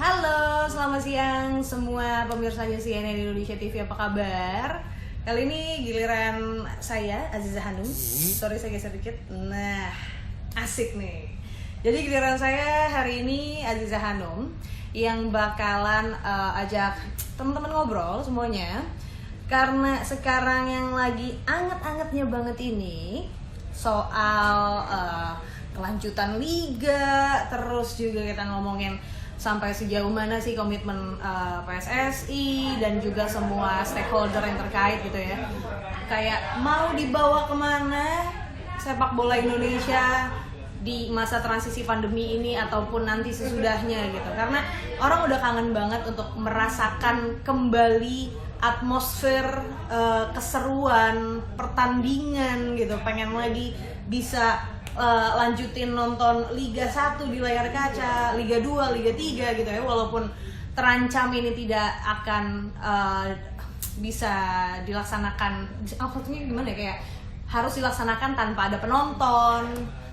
Halo, selamat siang semua pemirsanya CNN Indonesia TV, apa kabar? Kali ini giliran saya, Aziza Hanum. Sorry saya geser dikit. Nah, asik nih. Jadi giliran saya hari ini Aziza Hanum yang bakalan ajak teman-teman ngobrol semuanya. Karena sekarang yang lagi anget-angetnya banget ini soal kelanjutan liga, terus juga kita ngomongin sampai sejauh mana sih komitmen PSSI dan juga semua stakeholder yang terkait gitu ya. Kayak mau dibawa kemana sepak bola Indonesia di masa transisi pandemi ini ataupun nanti sesudahnya gitu. Karena orang udah kangen banget untuk merasakan kembali atmosfer keseruan pertandingan gitu. Pengen lagi bisa lanjutin nonton Liga 1 di layar kaca, Liga 2, Liga 3 gitu ya, walaupun terancam ini tidak akan bisa dilaksanakan, maksudnya gimana ya, kayak harus dilaksanakan tanpa ada penonton.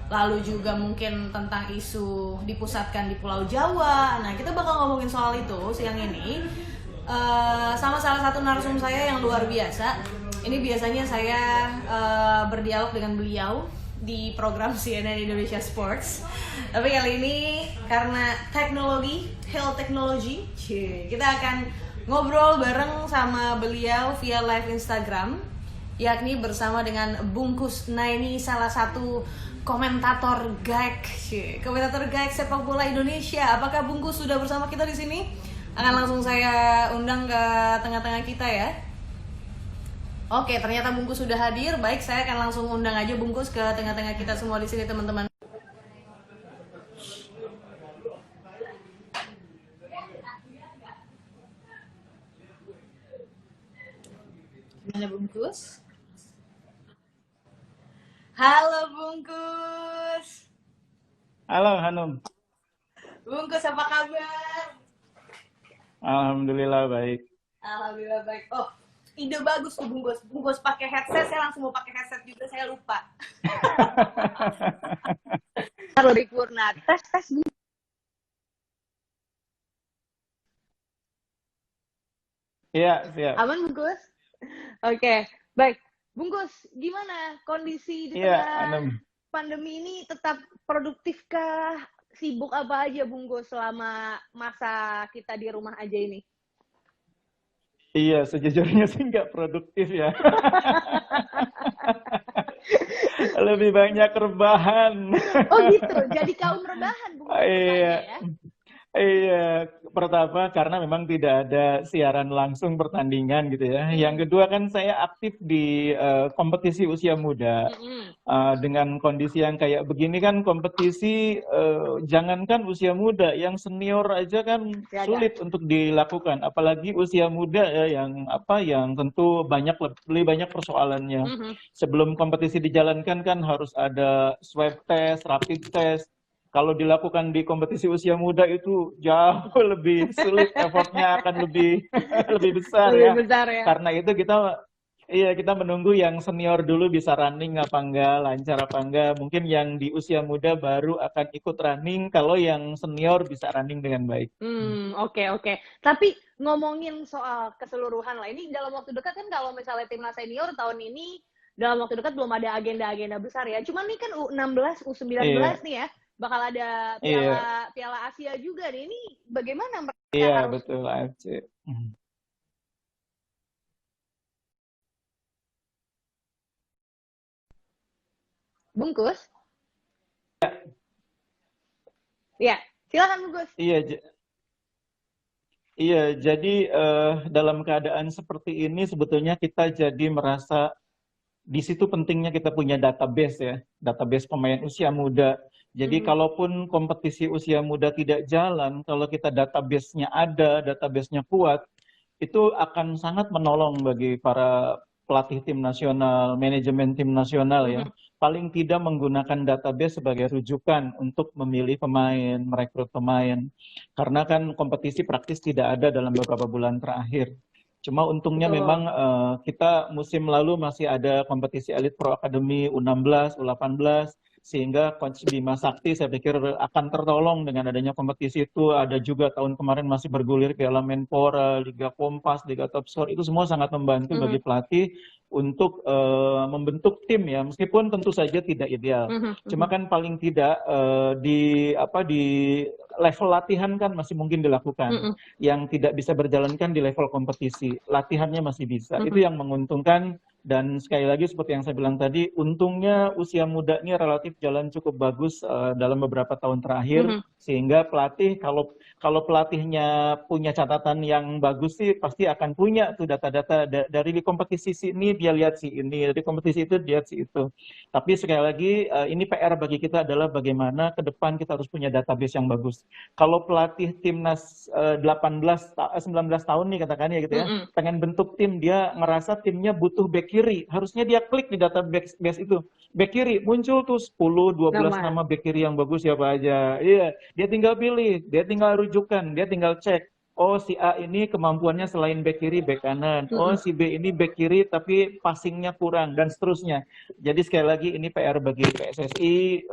Lalu juga mungkin tentang isu dipusatkan di Pulau Jawa. Nah, kita bakal ngomongin soal itu siang ini sama salah satu narsum saya yang luar biasa. Ini biasanya saya berdialog dengan beliau di program CNN Indonesia Sports. Tapi kali ini karena teknologi, health technology, kita akan ngobrol bareng sama beliau via live Instagram, yakni bersama dengan Bungkus. Nah, ini salah satu komentator GAIK sepak bola Indonesia. Apakah Bungkus sudah bersama kita di sini? Akan langsung saya undang ke tengah-tengah kita ya. Oke, ternyata Bungkus sudah hadir. Baik, saya akan langsung undang aja Bungkus ke tengah-tengah kita semua di sini, teman-teman. Gimana Bungkus? Halo Bungkus. Halo Hanum. Bungkus, apa kabar? Alhamdulillah baik. Alhamdulillah baik. Oh, ide bagus tuh Bungkus. Bungkus pakai headset, saya langsung mau pakai headset juga, saya lupa. Halo Ripurna, tes. Iya, siap. Aman Bungkus? Oke, baik. Bungkus, gimana kondisi di Iya, tengah Hanum. pandemi ini? Tetap produktifkah? Sibuk apa aja Bungkus selama masa kita di rumah aja ini? Iya, sejujurnya sih nggak produktif ya. Lebih banyak rebahan. Oh gitu, jadi kaum rebahan Bungkus Iya. rupanya ya? Iya, pertama karena memang tidak ada siaran langsung pertandingan gitu ya. Yang kedua kan saya aktif di kompetisi usia muda. Dengan kondisi yang kayak begini kan kompetisi jangankan usia muda, yang senior aja kan sulit untuk dilakukan. Apalagi usia muda yang tentu lebih banyak persoalannya. Sebelum kompetisi dijalankan kan harus ada swab test, rapid test. Kalau dilakukan di kompetisi usia muda itu jauh lebih sulit, effortnya akan lebih lebih besar ya. Karena itu kita menunggu yang senior dulu bisa running apa enggak, lancar apa enggak. Mungkin yang di usia muda baru akan ikut running, kalau yang senior bisa running dengan baik. Oke. Tapi ngomongin soal keseluruhan lah, ini dalam waktu dekat kan kalau misalnya timnas senior tahun ini dalam waktu dekat belum ada agenda-agenda besar ya. Cuman nih kan U16, U19 nih ya, bakal ada Piala Asia juga nih. Ini bagaimana mereka harus... betul, AFC. Bungkus? Ya, silakan Bungkus. Iya, jadi dalam keadaan seperti ini sebetulnya kita jadi merasa di situ pentingnya kita punya database ya, database pemain usia muda. Jadi kalaupun kompetisi usia muda tidak jalan, kalau kita database-nya ada, database-nya kuat, itu akan sangat menolong bagi para pelatih tim nasional, manajemen tim nasional ya. Paling tidak menggunakan database sebagai rujukan untuk memilih pemain, merekrut pemain. Karena kan kompetisi praktis tidak ada dalam beberapa bulan terakhir. Cuma untungnya memang kita musim lalu masih ada kompetisi Elite Pro Academy U16, U18, sehingga Coach Bima Sakti saya pikir akan tertolong dengan adanya kompetisi itu. Ada juga tahun kemarin masih bergulir Piala Menpora, Liga Kompas, Liga Top Score, itu semua sangat membantu bagi pelatih untuk membentuk tim ya, meskipun tentu saja tidak ideal. Cuma kan paling tidak di level latihan kan masih mungkin dilakukan. Yang tidak bisa berjalankan di level kompetisi, latihannya masih bisa. Itu yang menguntungkan. Dan sekali lagi seperti yang saya bilang tadi, untungnya usia muda ini relatif jalan cukup bagus dalam beberapa tahun terakhir, sehingga pelatih kalau pelatihnya punya catatan yang bagus sih pasti akan punya tuh data-data dari di kompetisi ini dia lihat si ini, dari kompetisi itu dia lihat si itu. Tapi sekali lagi ini PR bagi kita adalah bagaimana ke depan kita harus punya database yang bagus. Kalau pelatih timnas 19 tahun nih katakan ya gitu ya, pengen bentuk tim, dia ngerasa timnya butuh back kiri, harusnya dia klik di database itu. Back kiri muncul tuh 10 12 nama back kiri yang bagus siapa aja. Iya, dia tinggal pilih, dia tinggal rujukan, dia tinggal cek. Oh, si A ini kemampuannya selain back kiri, back kanan. Oh, si B ini back kiri tapi passingnya kurang dan seterusnya. Jadi sekali lagi ini PR bagi PSSI.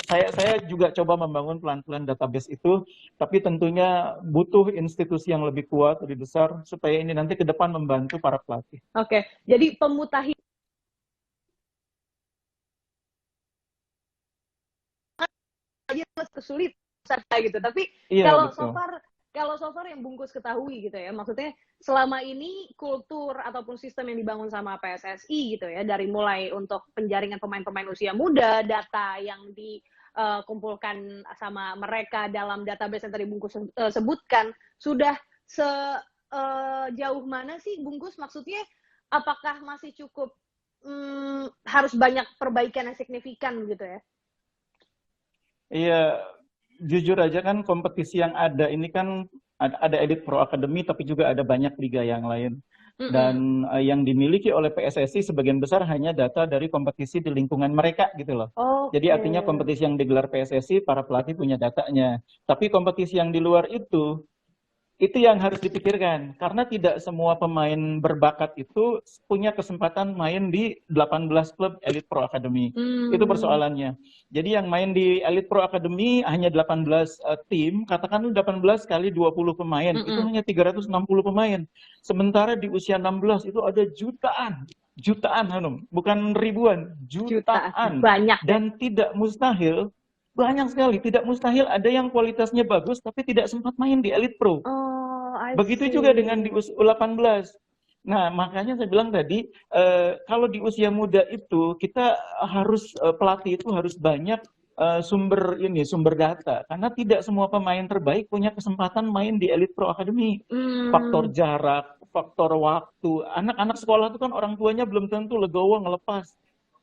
Saya juga coba membangun pelan-pelan database itu, tapi tentunya butuh institusi yang lebih kuat, lebih besar supaya ini nanti ke depan membantu para pelatih. Oke, jadi pemutahiran kesulitan gitu. Tapi iya, kalau so far yang Bungkus ketahui gitu ya, maksudnya selama ini kultur ataupun sistem yang dibangun sama PSSI gitu ya, dari mulai untuk penjaringan pemain-pemain usia muda, data yang dikumpulkan sama mereka dalam database yang tadi Bungkus sebutkan, sudah sejauh mana sih Bungkus? Maksudnya apakah masih cukup harus banyak perbaikan yang signifikan gitu ya? Iya, jujur aja kan kompetisi yang ada ini kan ada Elite Pro Academy tapi juga ada banyak liga yang lain. Dan yang dimiliki oleh PSSI sebagian besar hanya data dari kompetisi di lingkungan mereka gitu loh. Jadi artinya kompetisi yang digelar PSSI para pelatih punya datanya. Tapi kompetisi yang di luar itu yang harus dipikirkan, karena tidak semua pemain berbakat itu punya kesempatan main di 18 klub Elite Pro Academy. Itu persoalannya. Jadi yang main di Elite Pro Academy hanya 18 tim, katakan 18 kali 20 pemain, itu hanya 360 pemain. Sementara di usia 16 itu ada jutaan Hanum, bukan ribuan, jutaan. Banyak. Dan tidak mustahil, banyak sekali, tidak mustahil ada yang kualitasnya bagus tapi tidak sempat main di Elite Pro. Begitu juga dengan di U18. Nah, makanya saya bilang tadi, kalau di usia muda itu kita harus pelatih itu harus banyak sumber data, karena tidak semua pemain terbaik punya kesempatan main di Elite Pro Academy. Faktor jarak, faktor waktu. Anak-anak sekolah itu kan orang tuanya belum tentu legowo ngelepas.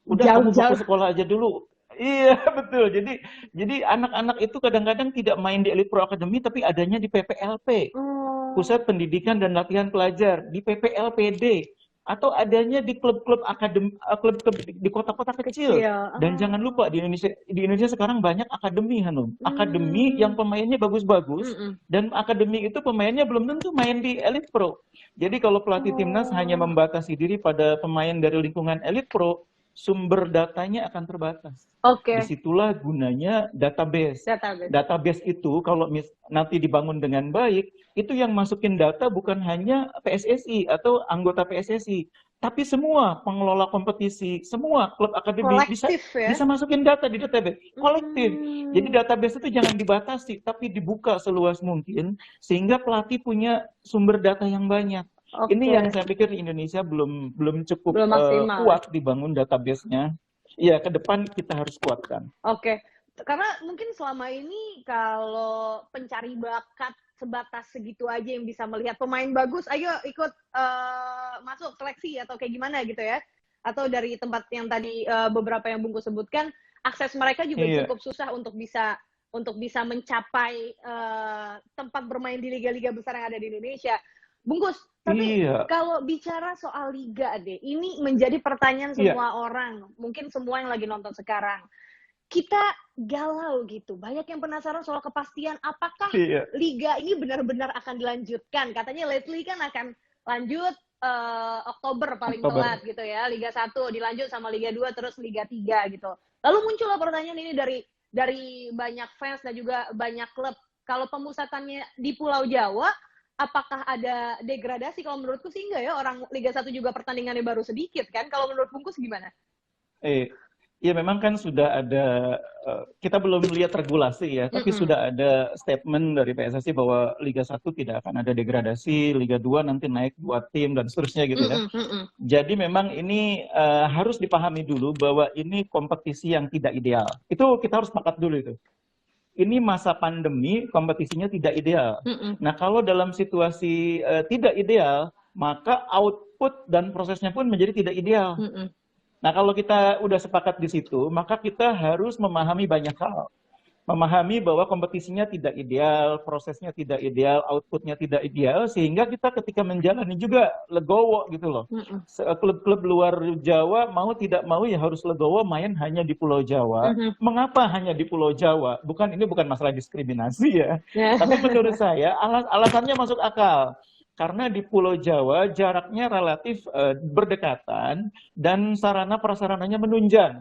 Udah kamu fokus sekolah aja dulu. Iya, betul. Jadi anak-anak itu kadang-kadang tidak main di Elite Pro Academy tapi adanya di PPLP. Pusat Pendidikan dan Latihan Pelajar, di PPLPD, atau adanya di klub-klub akademi, klub-klub di kota-kota kecil. Dan jangan lupa di Indonesia sekarang banyak akademi, Hanum. Akademi yang pemainnya bagus-bagus, dan akademi itu pemainnya belum tentu main di Elite Pro. Jadi kalau pelatih timnas hanya membatasi diri pada pemain dari lingkungan Elite Pro, sumber datanya akan terbatas. Disitulah gunanya database. Database itu kalau nanti dibangun dengan baik, itu yang masukin data bukan hanya PSSI atau anggota PSSI, tapi semua pengelola kompetisi, semua klub akademi bisa masukin data di database. Kolektif. Jadi database itu jangan dibatasi, tapi dibuka seluas mungkin sehingga pelatih punya sumber data yang banyak. Ini yang saya pikir di Indonesia belum cukup kuat dibangun database-nya. Iya, ke depan kita harus kuatkan. Karena mungkin selama ini kalau pencari bakat sebatas segitu aja yang bisa melihat pemain bagus, ayo ikut masuk seleksi atau kayak gimana gitu ya. Atau dari tempat yang tadi beberapa yang Bungkus sebutkan, akses mereka juga cukup susah untuk bisa mencapai tempat bermain di liga-liga besar yang ada di Indonesia. Bungkus, tapi kalau bicara soal liga deh, ini menjadi pertanyaan semua orang, mungkin semua yang lagi nonton sekarang. Kita galau gitu, banyak yang penasaran soal kepastian apakah liga ini benar-benar akan dilanjutkan. Katanya lately kan akan lanjut Oktober paling telat gitu ya, Liga 1 dilanjut sama Liga 2 terus Liga 3 gitu. Lalu muncullah pertanyaan ini dari banyak fans dan juga banyak klub. Kalau pemusatannya di Pulau Jawa, apakah ada degradasi? Kalau menurutku sih enggak ya, orang Liga 1 juga pertandingannya baru sedikit kan. Kalau menurut Bungkus gimana? Ya memang kan sudah ada, kita belum lihat regulasi ya, tapi sudah ada statement dari PSSI bahwa Liga 1 tidak akan ada degradasi, Liga 2 nanti naik 2 tim dan seterusnya gitu ya. Jadi memang ini harus dipahami dulu bahwa ini kompetisi yang tidak ideal. Itu kita harus sepakat dulu itu. Ini masa pandemi, kompetisinya tidak ideal. Nah, kalau dalam situasi tidak ideal, maka output dan prosesnya pun menjadi tidak ideal. Nah, kalau kita udah sepakat di situ, maka kita harus memahami banyak hal. Memahami bahwa kompetisinya tidak ideal, prosesnya tidak ideal, outputnya tidak ideal, sehingga kita ketika menjalani juga legowo gitu loh. Klub-klub luar Jawa mau tidak mau ya harus legowo main hanya di Pulau Jawa. Mengapa hanya di Pulau Jawa? Ini bukan masalah diskriminasi ya. Tapi menurut saya alasannya masuk akal. Karena di Pulau Jawa jaraknya relatif berdekatan dan sarana prasarananya menunjang.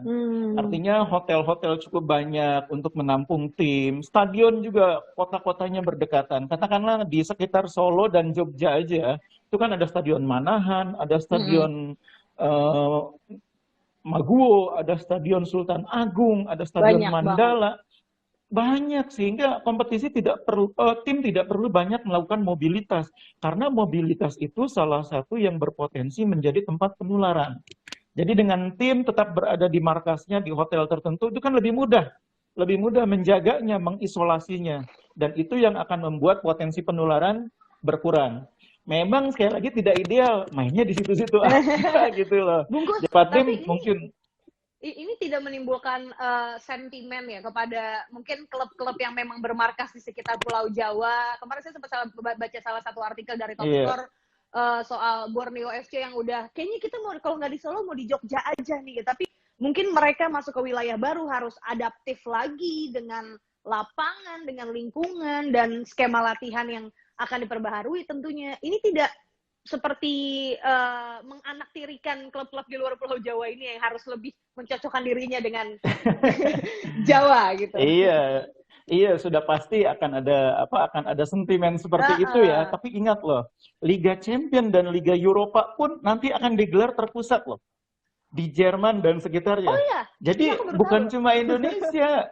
Artinya hotel-hotel cukup banyak untuk menampung tim. Stadion juga kota-kotanya berdekatan. Katakanlah di sekitar Solo dan Jogja aja, itu kan ada Stadion Manahan, ada Stadion Maguwo, ada Stadion Sultan Agung, ada Stadion Mandala. Banyak, sehingga kompetisi tidak perlu, tim tidak perlu banyak melakukan mobilitas, karena mobilitas itu salah satu yang berpotensi menjadi tempat penularan. Jadi dengan tim tetap berada di markasnya di hotel tertentu itu kan lebih mudah menjaganya, mengisolasinya, dan itu yang akan membuat potensi penularan berkurang. Memang sekali lagi tidak ideal mainnya di situ-situ aja gitu loh. Bungkus, tapi mungkin ini tidak menimbulkan sentimen ya kepada mungkin klub-klub yang memang bermarkas di sekitar Pulau Jawa. Kemarin saya sempat baca salah satu artikel dari Top Score soal Borneo FC yang udah kayaknya kita mau kalau nggak di Solo mau di Jogja aja nih. Tapi mungkin mereka masuk ke wilayah baru harus adaptif lagi dengan lapangan, dengan lingkungan dan skema latihan yang akan diperbaharui tentunya. Ini tidak seperti menganaktirikan klub-klub di luar Pulau Jawa ini yang harus lebih mencocokkan dirinya dengan Jawa gitu. Iya, sudah pasti akan ada sentimen seperti itu ya. Tapi ingat loh, Liga Champion dan Liga Eropa pun nanti akan digelar terpusat loh di Jerman dan sekitarnya. Oh iya. Jadi bukan cuma Indonesia.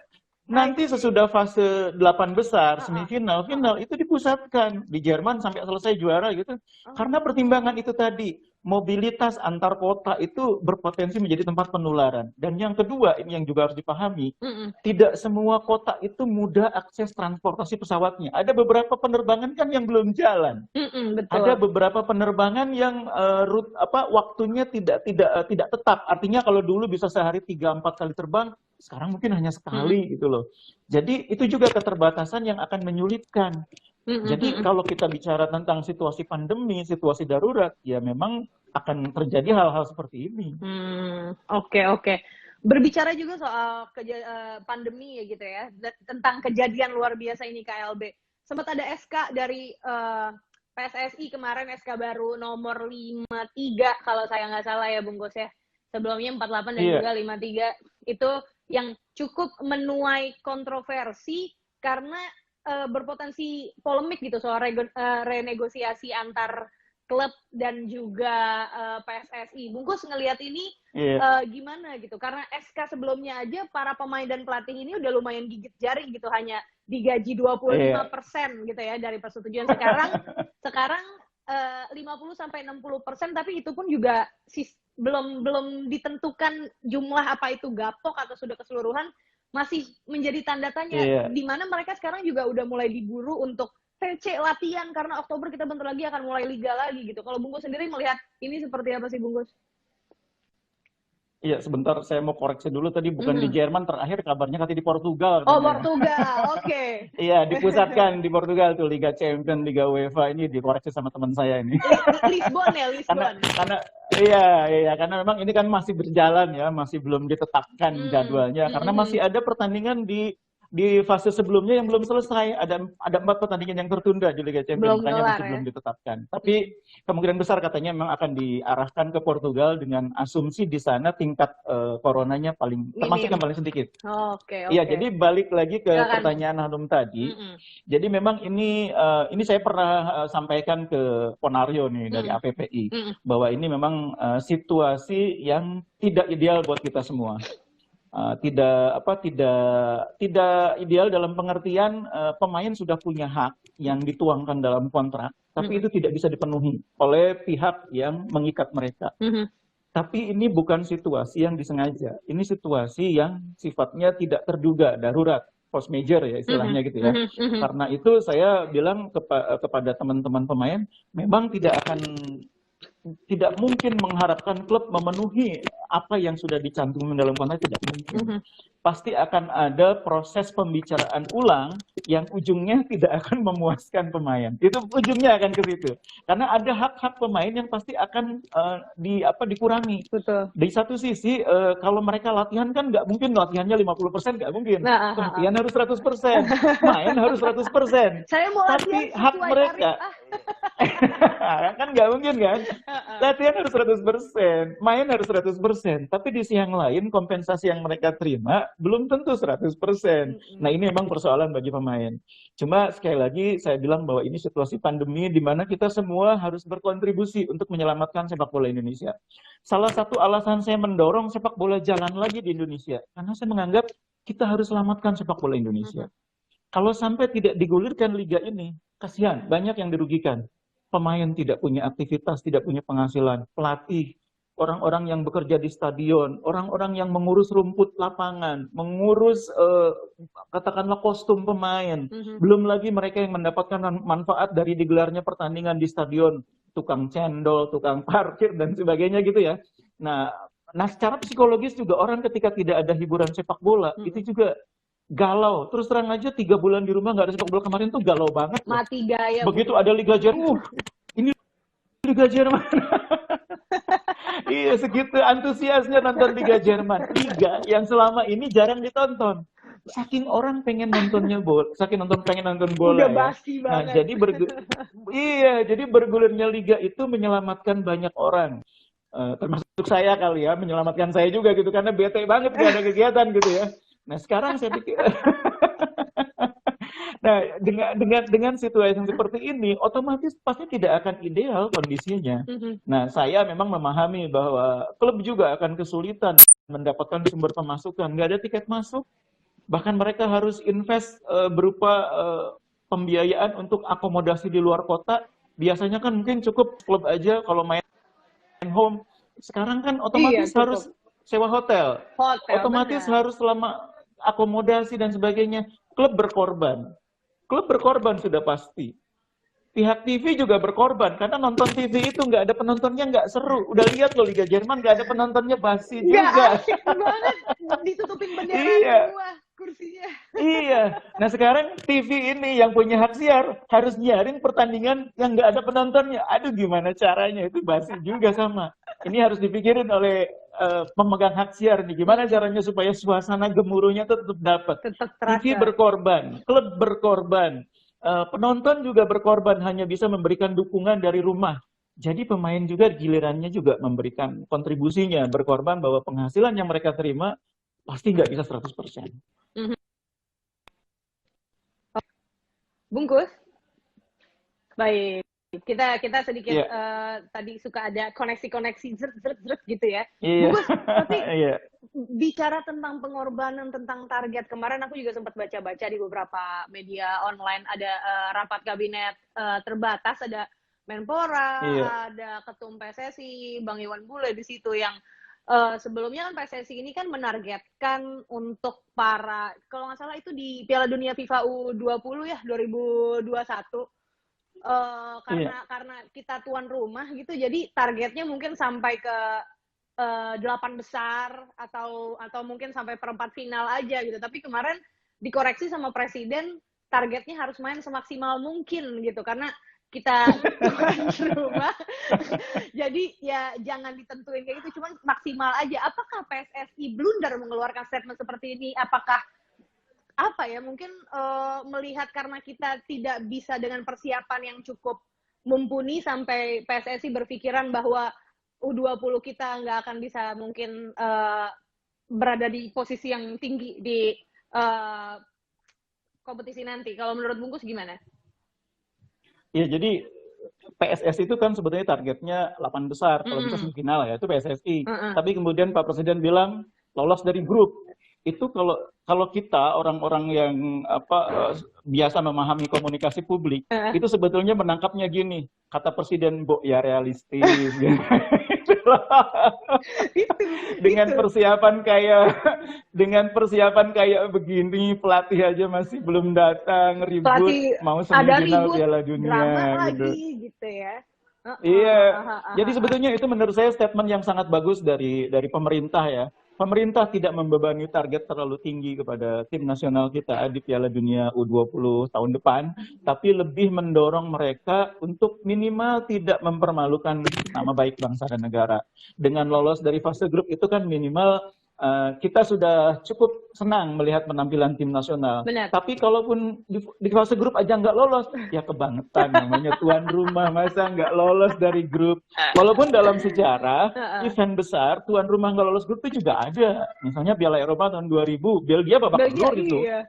Nanti sesudah fase 8 besar, semifinal, final itu dipusatkan di Jerman sampai selesai juara gitu. Karena pertimbangan itu tadi, mobilitas antar kota itu berpotensi menjadi tempat penularan. Dan yang kedua, ini yang juga harus dipahami, tidak semua kota itu mudah akses transportasi pesawatnya. Ada beberapa penerbangan kan yang belum jalan. Betul. Ada beberapa penerbangan yang waktunya tidak tetap. Artinya kalau dulu bisa sehari 3-4 kali terbang, sekarang mungkin hanya sekali gitu loh. Jadi itu juga keterbatasan yang akan menyulitkan. Jadi kalau kita bicara tentang situasi pandemi, situasi darurat, ya memang akan terjadi hal-hal seperti ini. Oke. Berbicara juga soal pandemi ya gitu ya, tentang kejadian luar biasa ini KLB. Sempat ada SK dari PSSI kemarin, SK baru nomor 53 kalau saya nggak salah ya Bungkus ya. Sebelumnya 48 dan juga 53 itu yang cukup menuai kontroversi karena berpotensi polemik gitu soal renegosiasi antar klub dan juga PSSI. Bungkus ngelihat ini gimana gitu? Karena SK sebelumnya aja para pemain dan pelatih ini udah lumayan gigit jari gitu, hanya digaji 25% gitu ya dari persetujuan. Sekarang 50-60%, tapi itu pun juga belum ditentukan jumlah apa itu gapok atau sudah keseluruhan, masih menjadi tanda tanya. Di mana mereka sekarang juga udah mulai diburu untuk TC latihan karena Oktober kita bentar lagi akan mulai liga lagi gitu. Kalau Bungkus sendiri melihat ini seperti apa sih Bungkus? Iya, sebentar saya mau koreksi dulu, tadi bukan di Jerman, terakhir kabarnya katanya di Portugal. Oh, Portugal, oke. Iya, dipusatkan di Portugal tuh Liga Champion, Liga UEFA, ini dikoreksi sama teman saya ini. Lisbon ya, Lisbon. Karena memang ini kan masih berjalan ya, masih belum ditetapkan jadwalnya, karena masih ada pertandingan di di fase sebelumnya yang belum selesai. Ada 4 pertandingan yang tertunda di Liga Champions, Belum makanya kelar masih ya. belum ditetapkan. Tapi kemungkinan besar katanya memang akan diarahkan ke Portugal dengan asumsi di sana tingkat coronanya termasuk Minim. yang paling sedikit. Oke. Iya, jadi balik lagi ke Silakan. pertanyaan Hanum tadi. Jadi memang ini saya pernah sampaikan ke Ponario nih dari APPI bahwa ini memang situasi yang tidak ideal buat kita semua. Tidak ideal dalam pengertian pemain sudah punya hak yang dituangkan dalam kontrak, tapi itu tidak bisa dipenuhi oleh pihak yang mengikat mereka. Tapi ini bukan situasi yang disengaja, ini situasi yang sifatnya tidak terduga, darurat, force major ya istilahnya gitu ya. Karena itu saya bilang kepada teman-teman pemain, memang tidak mungkin mengharapkan klub memenuhi apa yang sudah dicantumkan dalam kontrak, tidak mungkin. Pasti akan ada proses pembicaraan ulang yang ujungnya tidak akan memuaskan pemain. Itu ujungnya akan ke situ. Karena ada hak-hak pemain yang pasti akan dikurangi. Betul. Di satu sisi kalau mereka latihan kan nggak mungkin latihannya 50%, nggak mungkin. Latihan harus 100%, main harus 100%. Saya mau tapi latihan hak mereka kan nggak mungkin kan? Latihan harus 100%, main harus 100%. Tapi di sisi yang lain kompensasi yang mereka terima belum tentu 100%. Nah, ini memang persoalan bagi pemain. Cuma sekali lagi saya bilang bahwa ini situasi pandemi di mana kita semua harus berkontribusi untuk menyelamatkan sepak bola Indonesia. Salah satu alasan saya mendorong sepak bola jalan lagi di Indonesia karena saya menganggap kita harus selamatkan sepak bola Indonesia. Kalau sampai tidak digulirkan liga ini, kasihan, banyak yang dirugikan. Pemain tidak punya aktivitas, tidak punya penghasilan, pelatih, orang-orang yang bekerja di stadion, orang-orang yang mengurus rumput lapangan, mengurus katakanlah kostum pemain, belum lagi mereka yang mendapatkan manfaat dari digelarnya pertandingan di stadion, tukang cendol, tukang parkir dan sebagainya gitu ya. Nah secara psikologis juga orang ketika tidak ada hiburan sepak bola itu juga galau. Terus terang aja 3 bulan di rumah nggak ada sepak bola kemarin tuh galau banget. Mati gaya. Begitu ada Liga Jerman, ini Liga Jerman. Iya, segitu antusiasnya nonton Liga Jerman. Liga yang selama ini jarang ditonton. Saking orang pengen nontonnya bola, pengen nonton bola. Udah basi ya. Nah, banget. jadi bergulirnya liga itu menyelamatkan banyak orang. Termasuk saya kali ya, menyelamatkan saya juga gitu karena bete banget gak ada kegiatan gitu ya. Nah, sekarang saya pikir nah, dengan situasi yang seperti ini, otomatis pasti tidak akan ideal kondisinya. Nah, saya memang memahami bahwa klub juga akan kesulitan mendapatkan sumber pemasukan. Nggak ada tiket masuk, bahkan mereka harus invest berupa pembiayaan untuk akomodasi di luar kota. Biasanya kan mungkin cukup klub aja kalau main home. Sekarang kan otomatis harus sewa hotel. Otomatis harus selama akomodasi dan sebagainya. Klub berkorban sudah pasti. Pihak TV juga berkorban karena nonton TV itu nggak ada penontonnya, nggak seru. Udah lihat loh Liga Jerman nggak ada penontonnya, basi juga. Nggak asik banget, ditutupin bendera semua kursinya. Iya. Nah sekarang TV ini yang punya hak siar harus nyiarin pertandingan yang nggak ada penontonnya. Aduh gimana caranya, itu basi juga sama. Ini harus dipikirin oleh pemegang hak siar nih. Gimana caranya supaya suasana gemuruhnya tetap dapat. TV berkorban, klub berkorban. Penonton juga berkorban, hanya bisa memberikan dukungan dari rumah. Jadi pemain juga gilirannya juga memberikan kontribusinya, berkorban bahwa penghasilan yang mereka terima pasti nggak bisa 100%. Bungkus? Baik. Kita sedikit tadi suka ada koneksi-koneksi zret gitu ya. Bungkus, tapi bicara tentang pengorbanan, tentang target, kemarin aku juga sempat baca-baca di beberapa media online, ada rapat kabinet terbatas, ada Menpora, ada Ketum PSSI, Bang Iwan Bule di situ yang sebelumnya kan PSSI ini kan menargetkan untuk para, kalau nggak salah itu di Piala Dunia FIFA U20 ya 2021. Karena kita tuan rumah gitu, jadi targetnya mungkin sampai ke 8 besar atau mungkin sampai perempat final aja gitu. Tapi kemarin dikoreksi sama presiden, targetnya harus main semaksimal mungkin gitu karena kita tuan rumah. Jadi ya jangan ditentuin kayak gitu, cuman maksimal aja. Apakah PSSI blunder mengeluarkan statement seperti ini? Apakah apa ya, mungkin melihat karena kita tidak bisa dengan persiapan yang cukup mumpuni sampai PSSI berpikiran bahwa U20 kita nggak akan bisa mungkin berada di posisi yang tinggi di kompetisi nanti. Kalau menurut Bungkus gimana? Ya, jadi PSSI itu kan sebetulnya targetnya 8 besar, kalau bisa semifinal ya, itu PSSI. Tapi kemudian Pak Presiden bilang lolos dari grup. Itu kalau kita orang-orang yang biasa memahami komunikasi publik, itu sebetulnya menangkapnya gini, kata Presiden, "Bo, ya realistis." Dengan persiapan kayak begini, pelatih aja masih belum datang, ribut, mau semifinal Piala Dunia gitu. Lagi gitu ya. Iya. Jadi sebetulnya itu menurut saya statement yang sangat bagus dari pemerintah ya. Pemerintah tidak membebani target terlalu tinggi kepada tim nasional kita di Piala Dunia U20 tahun depan, tapi lebih mendorong mereka untuk minimal tidak mempermalukan nama baik bangsa dan negara. Dengan lolos dari fase grup itu kan minimal kita sudah cukup senang melihat penampilan tim nasional. Benar. Tapi kalaupun di fase grup aja nggak lolos, ya kebangetan namanya tuan rumah, masa nggak lolos dari grup. Walaupun dalam sejarah event besar tuan rumah nggak lolos grup itu juga ada. Misalnya Piala Eropa tahun 2000, Belgia babak belur itu. Iya.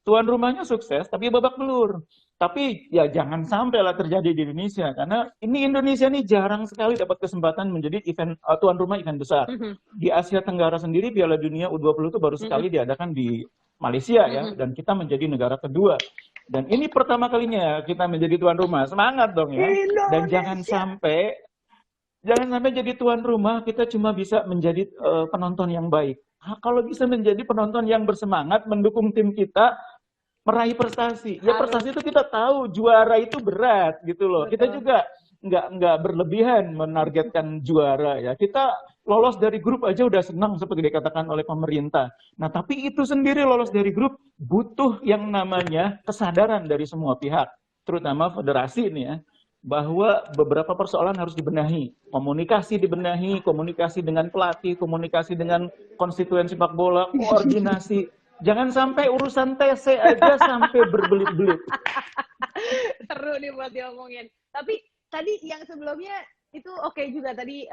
Tuan rumahnya sukses tapi babak belur. Tapi ya jangan sampai lah terjadi di Indonesia, karena ini Indonesia nih jarang sekali dapat kesempatan menjadi event tuan rumah event besar. Di Asia Tenggara sendiri Piala Dunia U20 itu baru sekali diadakan di Malaysia ya, dan kita menjadi negara kedua. Dan ini pertama kalinya kita menjadi tuan rumah. Semangat dong ya. Dan jangan sampai jadi tuan rumah kita cuma bisa menjadi penonton yang baik. Kalau bisa menjadi penonton yang bersemangat mendukung tim kita meraih prestasi. Ya prestasi itu kita tahu juara itu berat gitu loh. Kita juga nggak berlebihan menargetkan juara ya. Kita lolos dari grup aja udah senang seperti dikatakan oleh pemerintah. Nah tapi itu sendiri lolos dari grup butuh yang namanya kesadaran dari semua pihak, terutama federasi ini ya, bahwa beberapa persoalan harus dibenahi. Komunikasi dibenahi, komunikasi dengan pelatih, komunikasi dengan konstituen sepak bola, koordinasi. Jangan sampai urusan TC aja sampai berbelit-belit. Seru nih buat diomongin. Tapi tadi yang sebelumnya itu oke juga. Tadi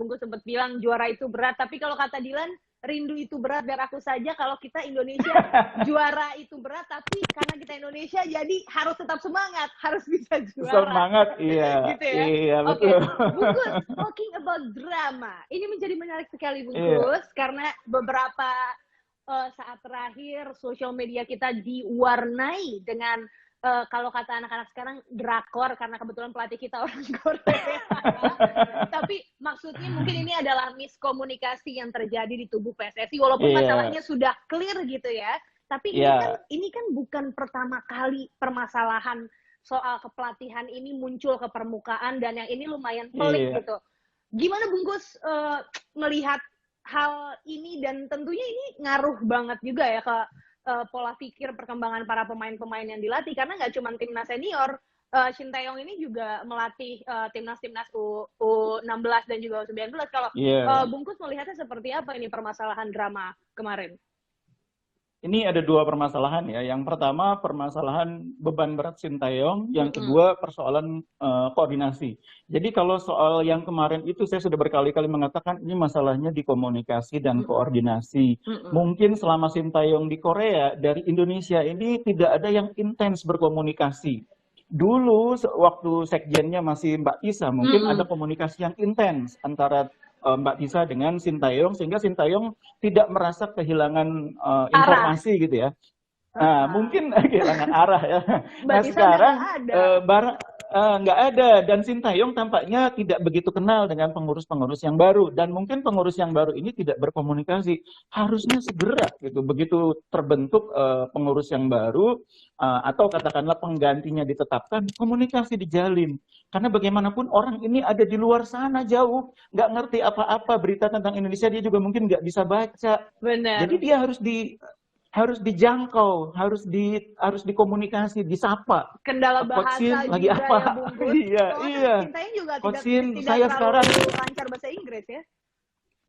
Bungkus sempat bilang juara itu berat. Tapi kalau kata Dilan, rindu itu berat biar aku saja. Kalau kita Indonesia juara itu berat. Tapi karena kita Indonesia jadi harus tetap semangat. Harus bisa juara. Semangat, iya. Gitu ya? Iya, betul. Bungkus, talking about drama. Ini menjadi menarik sekali Bungkus. Karena beberapa saat terakhir sosial media kita diwarnai dengan kalau kata anak-anak sekarang drakor, karena kebetulan pelatih kita orang Korea. Tapi maksudnya mungkin ini adalah miskomunikasi yang terjadi di tubuh PSSI walaupun masalahnya sudah clear gitu ya. Tapi ini kan bukan pertama kali permasalahan soal kepelatihan ini muncul ke permukaan, dan yang ini lumayan pelik gitu. Gimana Bungkus melihat hal ini, dan tentunya ini ngaruh banget juga ya ke pola pikir perkembangan para pemain-pemain yang dilatih, karena nggak cuma timnas senior, Shin Tae-yong ini juga melatih timnas-timnas U16 dan juga U19. Kalau Bungkus melihatnya seperti apa ini permasalahan drama kemarin? Ini ada dua permasalahan ya. Yang pertama permasalahan beban berat Shin Tae-yong, yang kedua persoalan koordinasi. Jadi kalau soal yang kemarin itu saya sudah berkali-kali mengatakan ini masalahnya di komunikasi dan koordinasi. Mungkin selama Shin Tae-yong di Korea, dari Indonesia ini tidak ada yang intens berkomunikasi. Dulu waktu sekjennya masih Mbak Tisa, mungkin ada komunikasi yang intens antara Mbak Tisa dengan Shin Tae-yong, sehingga Shin Tae-yong tidak merasa kehilangan informasi gitu ya. Nah, mungkin kehilangan arah ya. Nah sekarang nggak ada, dan Shin Tae-yong tampaknya tidak begitu kenal dengan pengurus-pengurus yang baru, dan mungkin pengurus yang baru ini tidak berkomunikasi. Harusnya segera gitu, begitu terbentuk pengurus yang baru atau katakanlah penggantinya ditetapkan, komunikasi dijalin. Karena bagaimanapun orang ini ada di luar sana jauh, nggak ngerti apa-apa berita tentang Indonesia, dia juga mungkin nggak bisa baca. Benar. Jadi dia harus dijangkau, harus dikomunikasi, disapa. Kendala bahasa juga lagi apa? Ya Bungkus. Iya. Shin Tae-yong juga Coach tidak saya sekarang lancar bahasa Inggris ya.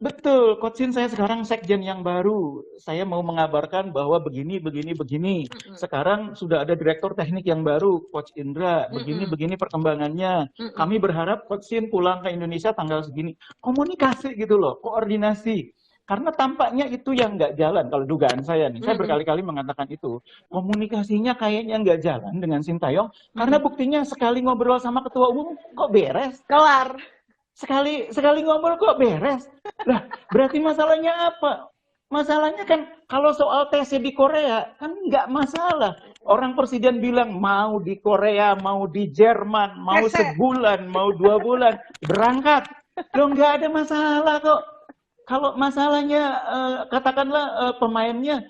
Betul, Coach Sin saya sekarang sekjen yang baru. Saya mau mengabarkan bahwa begini, begini, begini. Sekarang sudah ada direktur teknik yang baru, Coach Indra. Begini, begini perkembangannya. Kami berharap Coach Sin pulang ke Indonesia tanggal segini. Komunikasi gitu loh, koordinasi. Karena tampaknya itu yang nggak jalan. Kalau dugaan saya nih, saya berkali-kali mengatakan itu. Komunikasinya kayaknya nggak jalan dengan Sintayong. Karena buktinya sekali ngobrol sama ketua umum, kok beres? Kelar. Sekali ngobrol kok beres. Lah, berarti masalahnya apa? Masalahnya kan kalau soal TC di Korea kan nggak masalah. Orang presiden bilang mau di Korea, mau di Jerman, mau sebulan, mau 2 bulan, berangkat. Loh, nggak ada masalah kok. Kalau masalahnya katakanlah pemainnya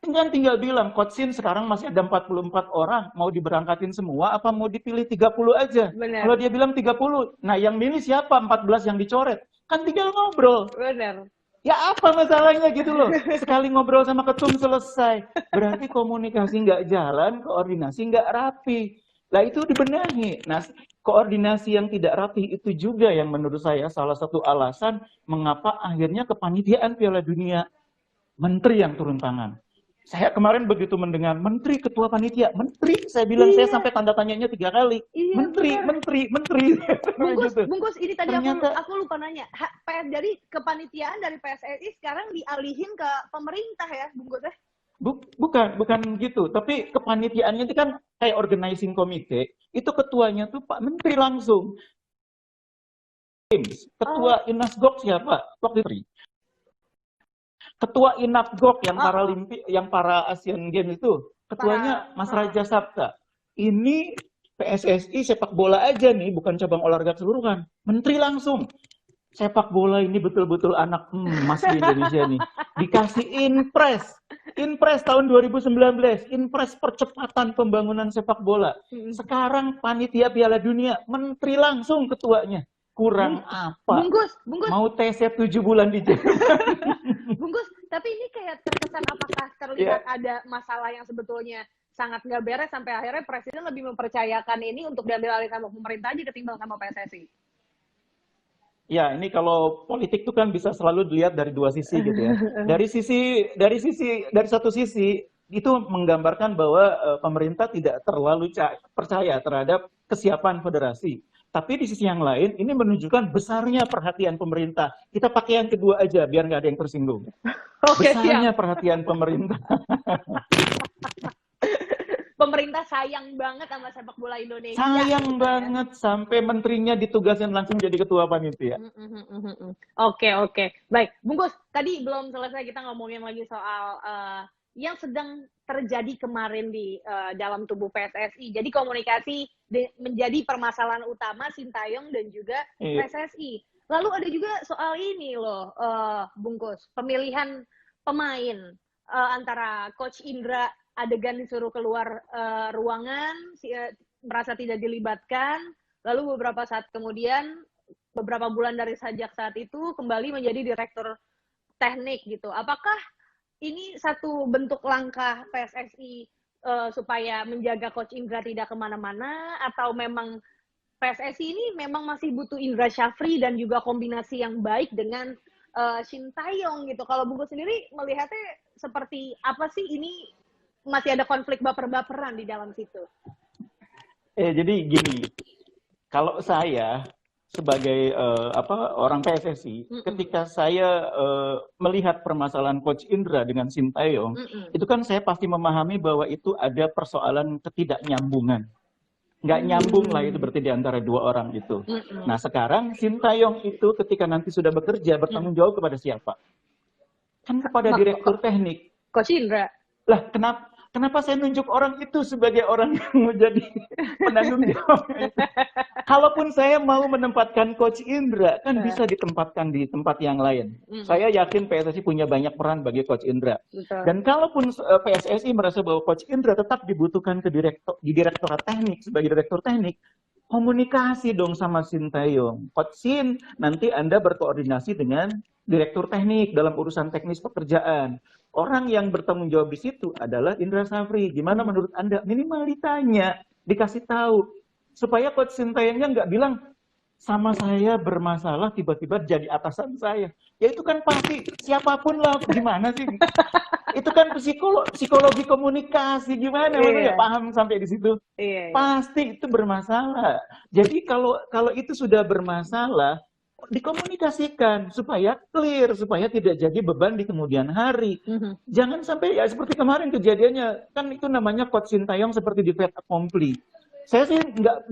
kan tinggal bilang, Coach Sin sekarang masih ada 44 orang, mau diberangkatin semua apa mau dipilih 30 aja? Bener. Kalau dia bilang 30, nah yang milih siapa? 14 yang dicoret. Kan tinggal ngobrol. Bener. Ya apa masalahnya gitu loh. Sekali ngobrol sama ketum selesai. Berarti komunikasi nggak jalan, koordinasi nggak rapi. Nah itu dibenahi. Nah koordinasi yang tidak rapi itu juga yang menurut saya salah satu alasan mengapa akhirnya kepanitiaan Piala Dunia menteri yang turun tangan. Saya kemarin begitu mendengar menteri ketua panitia, menteri, saya bilang saya sampai tanda tanyanya 3 kali. Menteri. Bungkus, ini tadi Ternyata, aku lupa nanya. Jadi kepanitiaan dari PSSI sekarang dialihin ke pemerintah ya, Bungkus ya? bukan gitu. Tapi kepanitiaannya itu kan kayak organizing komite, itu ketuanya tuh Pak Menteri langsung. Ketua Inasgok siapa? Waktu itu. Ketua Inapgok yang yang para Asian Games itu, ketuanya Mas Raja Sabta. Ini PSSI sepak bola aja nih, bukan cabang olahraga keseluruhan. Menteri langsung. Sepak bola ini betul-betul anak emas di Indonesia nih. Dikasih Inpres tahun 2019, Inpres percepatan pembangunan sepak bola. Sekarang panitia Piala Dunia, menteri langsung ketuanya. Kurang apa? Bungkus. Mau TC 7 bulan di Jerman. Bungkus, tapi ini kayak terkesan apakah terlihat ada masalah yang sebetulnya sangat nggak beres sampai akhirnya presiden lebih mempercayakan ini untuk diambil alih sama pemerintah aja ketimbang sama PSSI? Ya, ini kalau politik itu kan bisa selalu dilihat dari 2 sisi gitu ya. Dari satu sisi itu menggambarkan bahwa pemerintah tidak terlalu percaya terhadap kesiapan federasi. Tapi di sisi yang lain, ini menunjukkan besarnya perhatian pemerintah. Kita pakai yang kedua aja, biar nggak ada yang tersinggung. Besarnya perhatian pemerintah. Pemerintah sayang banget sama sepak bola Indonesia. Sayang banget, sampai menterinya ditugasin langsung jadi ketua panitia. Oke. Baik, Bungkus, tadi belum selesai kita ngomongin lagi soal yang sedang terjadi kemarin di dalam tubuh PSSI. Jadi komunikasi menjadi permasalahan utama Sintayong dan juga PSSI. Lalu ada juga soal ini loh, Bungkus, pemilihan pemain antara Coach Indra, adegan disuruh keluar ruangan, merasa tidak dilibatkan, lalu beberapa saat kemudian, beberapa bulan dari sejak saat itu kembali menjadi direktur teknik gitu. Apakah ini satu bentuk langkah PSSI supaya menjaga Coach Indra tidak kemana-mana, atau memang PSSI ini memang masih butuh Indra Syafri dan juga kombinasi yang baik dengan Sintayong gitu? Kalau Bungkus sendiri melihatnya seperti apa sih? Ini masih ada konflik baper-baperan di dalam situ? Jadi gini, kalau saya sebagai orang PSSI, ketika saya melihat permasalahan Coach Indra dengan Sintayong, itu kan saya pasti memahami bahwa itu ada persoalan ketidaknyambungan. Nggak nyambung lah itu berarti di antara 2 orang itu. Nah sekarang Sintayong itu ketika nanti sudah bekerja, bertanggung jawab kepada siapa? Kan kepada direktur teknik. Coach Indra. Lah kenapa saya nunjuk orang itu sebagai orang yang menjadi penanggung jawab? Kalaupun saya mau menempatkan Coach Indra, kan bisa ditempatkan di tempat yang lain. Saya yakin PSSI punya banyak peran bagi Coach Indra. Betul. Dan kalaupun PSSI merasa bahwa Coach Indra tetap dibutuhkan di direktorat teknik sebagai direktur teknik, komunikasi dong sama Sintayong. Coach Sin, nanti Anda berkoordinasi dengan direktur teknik dalam urusan teknis pekerjaan. Orang yang bertanggung jawab di situ adalah Indra Syafri. Gimana menurut Anda? Minimal ditanya, dikasih tahu. Supaya Coach Sintayongnya nggak bilang, sama saya bermasalah tiba-tiba jadi atasan saya. Ya itu kan pasti siapapun lah, gimana sih? Itu kan psikologi komunikasi, gimana? Mana Iya, ya paham sampai di situ? iya, iya. Pasti itu bermasalah. Jadi kalau itu sudah bermasalah, dikomunikasikan supaya clear, supaya tidak jadi beban di kemudian hari. Mhm. Jangan sampai ya seperti kemarin kejadiannya, kan itu namanya Coach Sintayong seperti di fait accompli. Saya sih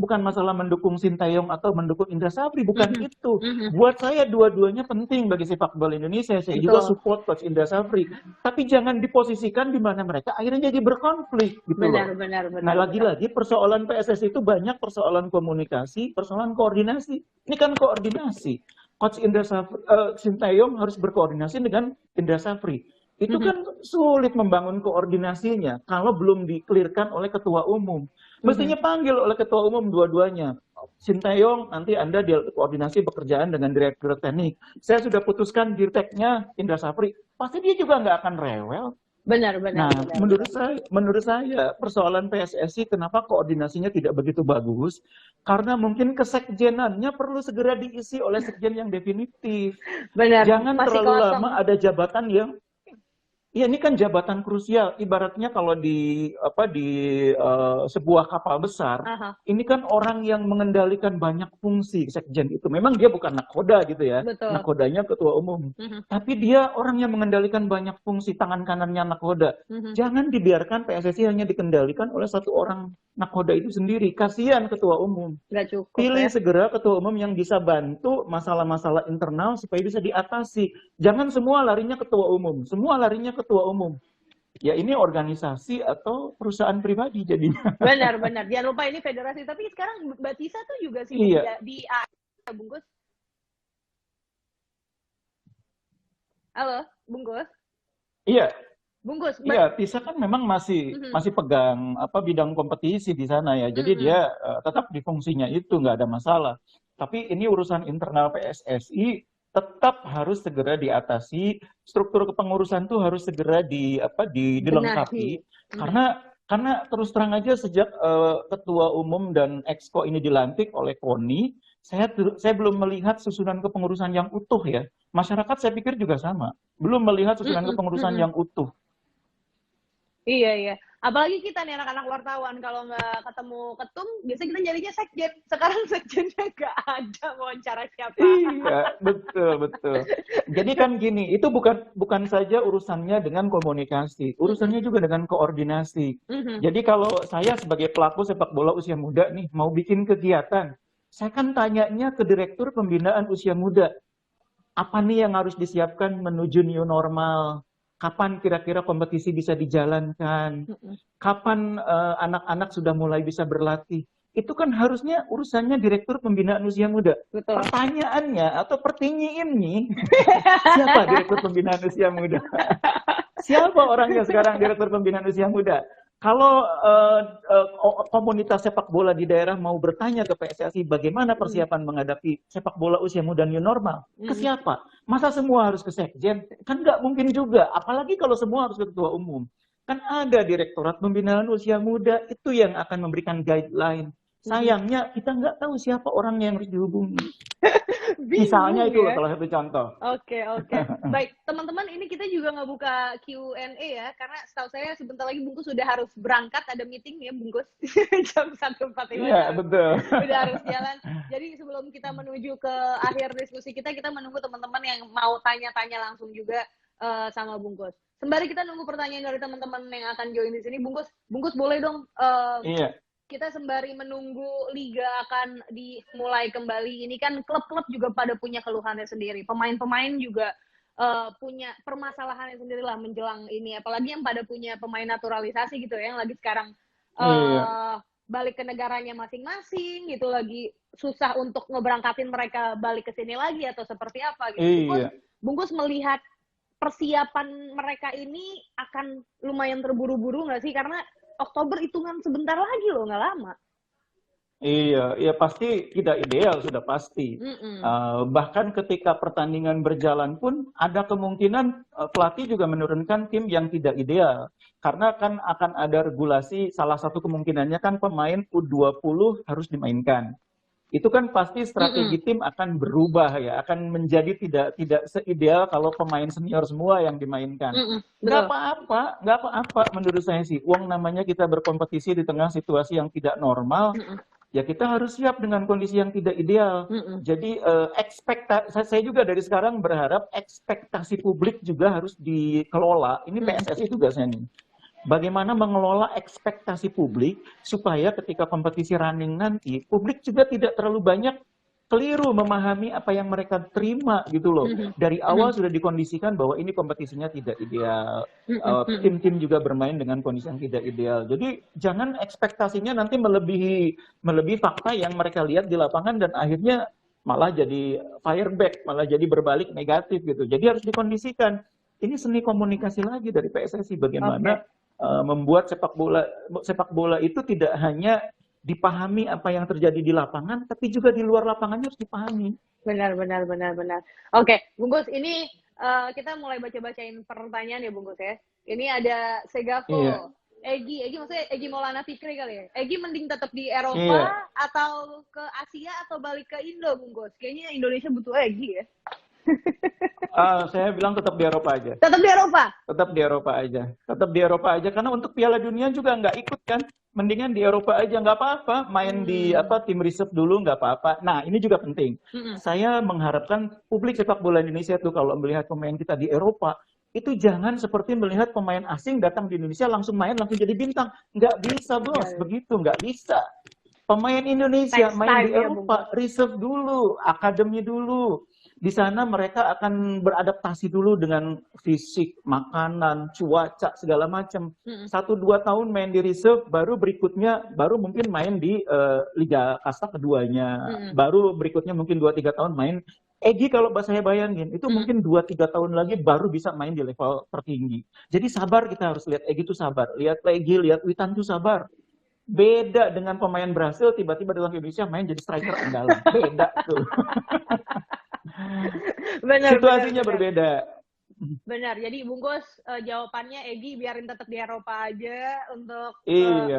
bukan masalah mendukung Sintayong atau mendukung Indra Safri, bukan Mhm. itu. Mhm. Buat saya dua-duanya penting bagi sepak bola Indonesia. Saya juga Betul. support Coach Indra Safri. Tapi jangan diposisikan di mana mereka akhirnya jadi berkonflik gitu Benar, loh. benar, Nah, benar. lagi-lagi persoalan PSSI itu banyak persoalan komunikasi, persoalan koordinasi. Ini kan koordinasi. Coach Indra Safri, Sintayong harus berkoordinasi dengan Indra Safri. Itu Mhm. kan sulit membangun koordinasinya kalau belum dikelirkan oleh ketua umum. Mestinya panggil oleh ketua umum dua-duanya. Sintayong, nanti Anda koordinasi pekerjaan dengan direktur teknik. Saya sudah putuskan dirteknya Indra Safri. Pasti dia juga nggak akan rewel. Benar, benar, Nah, benar. menurut saya persoalan PSSI kenapa koordinasinya tidak begitu bagus? Karena mungkin kesekjenannya perlu segera diisi oleh sekjen yang definitif. Benar, Jangan masih terlalu kosong. lama ada jabatan yang ya ini kan jabatan krusial. Ibaratnya kalau di sebuah kapal besar, Aha, ini kan orang yang mengendalikan banyak fungsi sekjen itu. Memang dia bukan nakoda gitu ya. betul. Nakodanya ketua umum. Mhm. Tapi dia orang yang mengendalikan banyak fungsi, tangan kanannya nakoda. Mhm. Jangan dibiarkan PSSI hanya dikendalikan oleh satu orang nakoda itu sendiri. Kasihan ketua umum. Nggak cukup Pilih ya. segera ketua umum yang bisa bantu masalah-masalah internal supaya bisa diatasi. Jangan semua larinya ketua umum, semua larinya ketua umum. Ya ini organisasi atau perusahaan pribadi jadinya. Benar, benar. Jangan lupa ini federasi. Tapi sekarang Mbak Tisa tuh juga sibuk Iya, di AS, Bungkus. Halo, Bungkus. iya, Bungkus, iya. Tisa kan memang masih Mhm. masih pegang bidang kompetisi di sana ya. Jadi Mhm. dia tetap di fungsinya itu nggak ada masalah. Tapi ini urusan internal PSSI tetap harus segera diatasi. Struktur kepengurusan tuh harus segera dilengkapi. Benahi. Karena terus terang aja sejak ketua umum dan exco ini dilantik oleh KONI, saya belum melihat susunan kepengurusan yang utuh ya. Masyarakat saya pikir juga sama, belum melihat susunan Mhm. kepengurusan Mhm. yang utuh. Iya, iya. Apalagi kita nih anak-anak wartawan, kalau nggak ketemu ketum, biasanya kita nyarinya sekjen. Sekarang sekjennya nggak ada, mau wawancara siapa. Iya, betul, betul. Jadi kan gini, itu bukan saja urusannya dengan komunikasi, urusannya juga dengan koordinasi. Mhm. Jadi kalau saya sebagai pelaku sepak bola usia muda nih, mau bikin kegiatan, saya kan tanyanya ke Direktur Pembinaan Usia Muda, apa nih yang harus disiapkan menuju new normal? Kapan kira-kira kompetisi bisa dijalankan? Mhm. Kapan anak-anak sudah mulai bisa berlatih? Itu kan harusnya urusannya Direktur Pembinaan Usia Muda. Betul. Pertanyaannya atau pertanyaan nih, siapa Direktur Pembinaan Usia Muda? Siapa orangnya sekarang Direktur Pembinaan Usia Muda? Kalau komunitas sepak bola di daerah mau bertanya ke PSSI bagaimana persiapan menghadapi sepak bola usia muda new normal, ke siapa? Masa semua harus ke sekjen? Kan nggak mungkin juga, apalagi kalau semua harus ke ketua umum. Kan ada Direktorat Pembinaan Usia Muda, itu yang akan memberikan guideline. Sayangnya kita nggak tahu siapa orang yang harus dihubungi. Misalnya itu loh ya. salah satu contoh. Oke, oke. Baik, teman-teman, ini kita juga ngebuka Q&A ya, karena setahu saya sebentar lagi Bungkus sudah harus berangkat, ada meeting ya Bungkus, jam 1.45. Iya, betul. Udah harus jalan. Jadi sebelum kita menuju ke akhir diskusi kita menunggu teman-teman yang mau tanya-tanya langsung juga sama Bungkus. Sembari kita nunggu pertanyaan dari teman-teman yang akan join di sini, Bungkus boleh dong Iya. kita sembari menunggu liga akan dimulai kembali, ini kan klub-klub juga pada punya keluhannya sendiri, pemain-pemain juga punya permasalahannya sendiri lah menjelang ini, apalagi yang pada punya pemain naturalisasi gitu ya, yang lagi sekarang balik ke negaranya masing-masing gitu, lagi susah untuk ngeberangkatin mereka balik ke sini lagi atau seperti apa gitu. Iya. Bungkus melihat persiapan mereka ini akan lumayan terburu-buru nggak sih, karena Oktober hitungan sebentar lagi loh, nggak lama. Iya, ya pasti tidak ideal, sudah pasti. Bahkan ketika pertandingan berjalan pun ada kemungkinan pelatih juga menurunkan tim yang tidak ideal. Karena kan akan ada regulasi, salah satu kemungkinannya kan pemain U20 harus dimainkan. itu kan pasti strategi tim akan berubah ya, akan menjadi tidak seideal kalau pemain senior semua yang dimainkan. Nggak Betul. apa-apa menurut saya sih. Uang namanya kita berkompetisi di tengah situasi yang tidak normal, ya kita harus siap dengan kondisi yang tidak ideal. Jadi saya juga dari sekarang berharap ekspektasi publik juga harus dikelola. Ini PSSI tugasnya nih. Bagaimana mengelola ekspektasi publik supaya ketika kompetisi running nanti, publik juga tidak terlalu banyak keliru memahami apa yang mereka terima gitu loh. Dari awal sudah dikondisikan bahwa ini kompetisinya tidak ideal. Tim-tim juga bermain dengan kondisi yang tidak ideal. Jadi jangan ekspektasinya nanti melebihi fakta yang mereka lihat di lapangan dan akhirnya malah jadi fireback, malah jadi berbalik negatif gitu. Jadi harus dikondisikan. Ini seni komunikasi lagi dari PSSI bagaimana membuat sepak bola itu tidak hanya dipahami apa yang terjadi di lapangan, tapi juga di luar lapangannya harus dipahami. Benar. Oke, Bungkus, ini kita mulai baca-bacain pertanyaan ya, Bungkus ya. Ini ada Segafo. Iya. Egi maksudnya Egi Maulana Fikri kali ya. Egi mending tetap di Eropa atau ke Asia atau balik ke Indo, Bungkus? Kayaknya Indonesia butuh Egi ya. Saya bilang tetap di Eropa aja. Tetap di Eropa? Tetap di Eropa aja. Tetap di Eropa aja, karena untuk Piala Dunia juga nggak ikut kan. Mendingan di Eropa aja, nggak apa-apa. Main di tim reserve dulu, nggak apa-apa. Nah, ini juga penting. Saya mengharapkan publik sepak bola Indonesia tuh kalau melihat pemain kita di Eropa, itu jangan seperti melihat pemain asing datang di Indonesia langsung main, langsung jadi bintang. Nggak bisa, bos. Begitu, nggak bisa. Pemain Indonesia main di Eropa, reserve dulu, akademi dulu. Di sana mereka akan beradaptasi dulu dengan fisik, makanan, cuaca, segala macam. 1-2 tahun main di reserve, baru berikutnya, baru mungkin main di Liga Kasta keduanya. Baru berikutnya mungkin 2-3 tahun main. Egi kalau saya bayangin, itu mungkin 2-3 tahun lagi baru bisa main di level tertinggi. Jadi sabar, kita harus lihat Egi itu sabar. Lihat Egi, lihat Witan itu sabar. Beda dengan pemain Brasil, tiba-tiba datang ke Indonesia main jadi striker andalan. Beda tuh. Situasinya berbeda. Benar. Jadi Bungkus jawabannya Egi biarin tetap di Eropa aja untuk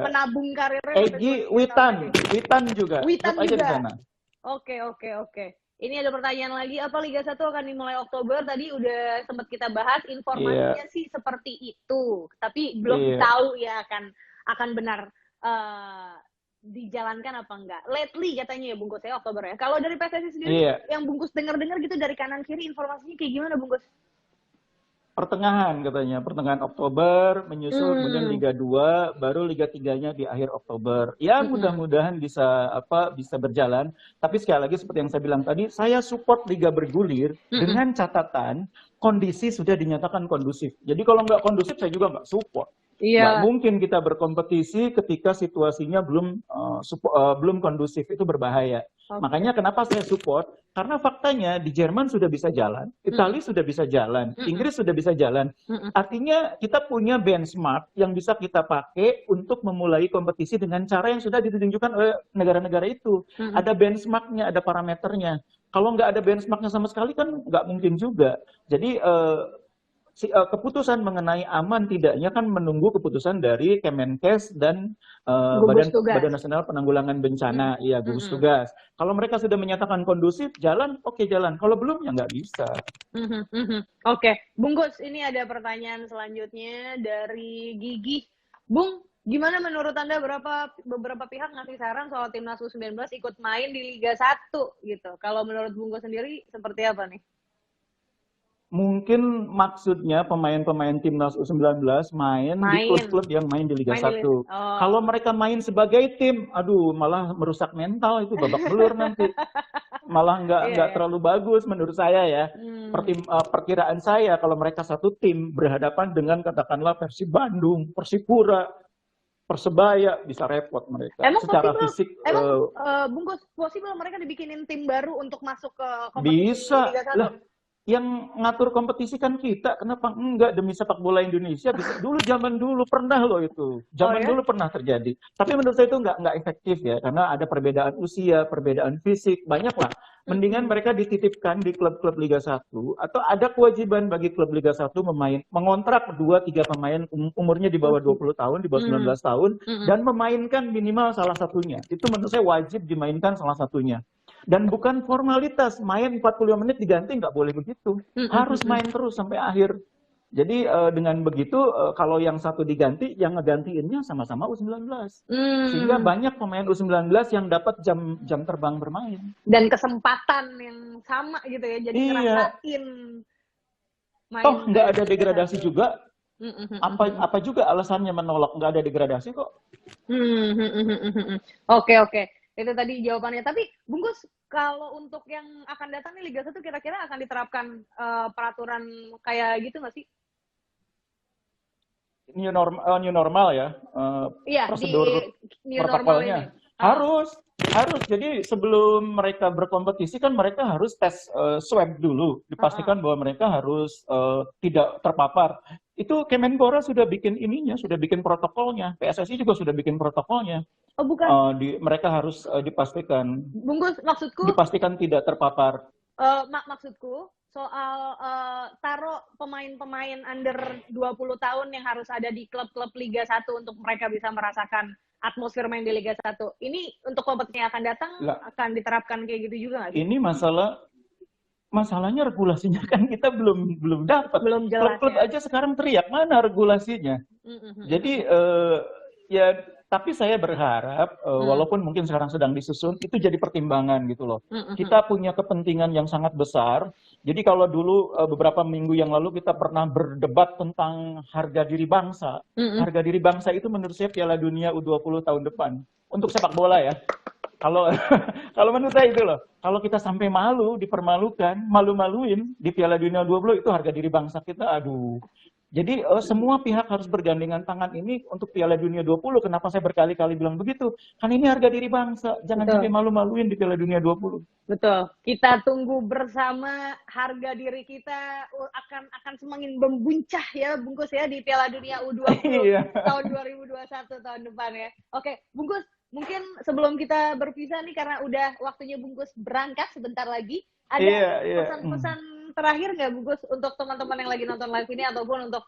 menabung karirnya. Egi, Witan juga. Witan aja juga. Di sana. Oke. Ini ada pertanyaan lagi, apa Liga 1 akan dimulai Oktober? Tadi udah sempat kita bahas, informasinya sih seperti itu. Tapi belum tahu ya akan benar dijalankan apa enggak. Lately katanya ya Bungkus ya, Oktober ya. Kalau dari PSSI sendiri yang Bungkus dengar gitu dari kanan kiri informasinya kayak gimana Bungkus? Pertengahan katanya, pertengahan Oktober menyusul kemudian Liga 2, baru Liga 3-nya di akhir Oktober. Ya mudah-mudahan bisa berjalan. Tapi sekali lagi seperti yang saya bilang tadi, saya support Liga bergulir dengan catatan kondisi sudah dinyatakan kondusif. Jadi kalau nggak kondusif saya juga nggak support. Nggak mungkin kita berkompetisi ketika situasinya belum kondusif, itu berbahaya. Makanya kenapa saya support? Karena faktanya di Jerman sudah bisa jalan, Italia sudah bisa jalan, Inggris sudah bisa jalan. Artinya kita punya benchmark yang bisa kita pakai untuk memulai kompetisi dengan cara yang sudah ditunjukkan oleh negara-negara itu. Ada benchmarknya, ada parameternya. Kalau nggak ada benchmarknya sama sekali kan nggak mungkin juga. Jadi keputusan mengenai aman tidaknya kan menunggu keputusan dari Kemenkes dan Badan Nasional Penanggulangan Bencana, gugus tugas. Kalau mereka sudah menyatakan kondusif, jalan, oke jalan. Kalau belum, ya nggak bisa. Oke, Bungkus, ini ada pertanyaan selanjutnya dari Gigi. Bung, gimana menurut Anda beberapa pihak ngasih saran soal Timnas U19 ikut main di Liga 1 gitu? Kalau menurut Bungkus sendiri, seperti apa nih? Mungkin maksudnya pemain-pemain Timnas U19 main di klub-klub yang main di Liga 1. Kalau mereka main sebagai tim, aduh malah merusak mental, itu babak belur nanti. Malah nggak terlalu bagus menurut saya ya. Perkiraan saya kalau mereka satu tim berhadapan dengan katakanlah Persib Bandung, Persipura, Persebaya, bisa repot mereka. Emang secara possible, fisik. Bungkus, possible mereka dibikinin tim baru untuk masuk ke kompetisi Liga 1? yang ngatur kompetisi kan kita, kenapa enggak demi sepak bola Indonesia bisa dulu zaman dulu pernah loh itu. Oh Zaman ya? dulu pernah terjadi. Tapi menurut saya itu nggak efektif ya karena ada perbedaan usia, perbedaan fisik, banyak lah. Mendingan mereka dititipkan di klub-klub Liga 1 atau ada kewajiban bagi klub Liga 1 mengontrak 2-3 pemain umurnya di bawah 20 tahun, di bawah 19 tahun dan memainkan minimal salah satunya. Itu menurut saya wajib dimainkan salah satunya. Dan bukan formalitas, main 45 menit diganti, nggak boleh begitu. Harus main terus sampai akhir. Jadi dengan begitu, kalau yang satu diganti, yang ngegantiinnya sama-sama U19. Sehingga banyak pemain U19 yang dapat jam terbang bermain. Dan kesempatan yang sama gitu ya, jadi ngerasain main. Toh nggak ada degradasi juga. Apa juga alasannya menolak? Nggak ada degradasi kok. Oke. Itu tadi jawabannya. Tapi Bungkus, kalau untuk yang akan datang nih Liga 1 kira-kira akan diterapkan peraturan kayak gitu nggak sih? New normal ya. Iya, prosedur new protokolnya. Harus. Jadi sebelum mereka berkompetisi kan mereka harus tes swab dulu. Dipastikan bahwa mereka harus tidak terpapar. Itu Kemenpora sudah bikin ininya, sudah bikin protokolnya. PSSI juga sudah bikin protokolnya. Oh bukan. Mereka harus dipastikan. Bungkus, maksudku dipastikan tidak terpapar. Maksudku soal taruh pemain-pemain under 20 tahun yang harus ada di klub-klub Liga 1 untuk mereka bisa merasakan atmosfer main di Liga 1. Ini untuk kompetisi yang akan datang akan diterapkan kayak gitu juga nggak sih? Ini masalahnya regulasinya kan kita belum dapat. Belum jelas. Klub-klub aja sekarang teriak mana regulasinya. Jadi ya tapi saya berharap walaupun mungkin sekarang sedang disusun itu jadi pertimbangan gitu loh. Kita punya kepentingan yang sangat besar. Jadi kalau dulu beberapa minggu yang lalu kita pernah berdebat tentang harga diri bangsa. Harga diri bangsa itu menurut saya Piala Dunia U20 tahun depan untuk sepak bola ya. Kalau menurut saya itu loh, kalau kita sampai dipermalukan, malu-maluin di Piala Dunia U20 itu harga diri bangsa kita, aduh. Jadi semua pihak harus bergandengan tangan ini untuk Piala Dunia 20. Kenapa saya berkali-kali bilang begitu? Kan ini harga diri bangsa, jangan sampai malu-maluin di Piala Dunia 20. Betul. Kita tunggu bersama harga diri kita akan semakin membuncah ya Bungkus ya di Piala Dunia U20 tahun 2021 tahun depan ya. Oke, Bungkus, mungkin sebelum kita berpisah nih karena udah waktunya Bungkus berangkat sebentar lagi, ada pesan-pesan terakhir nggak Bungkus untuk teman-teman yang lagi nonton live ini ataupun untuk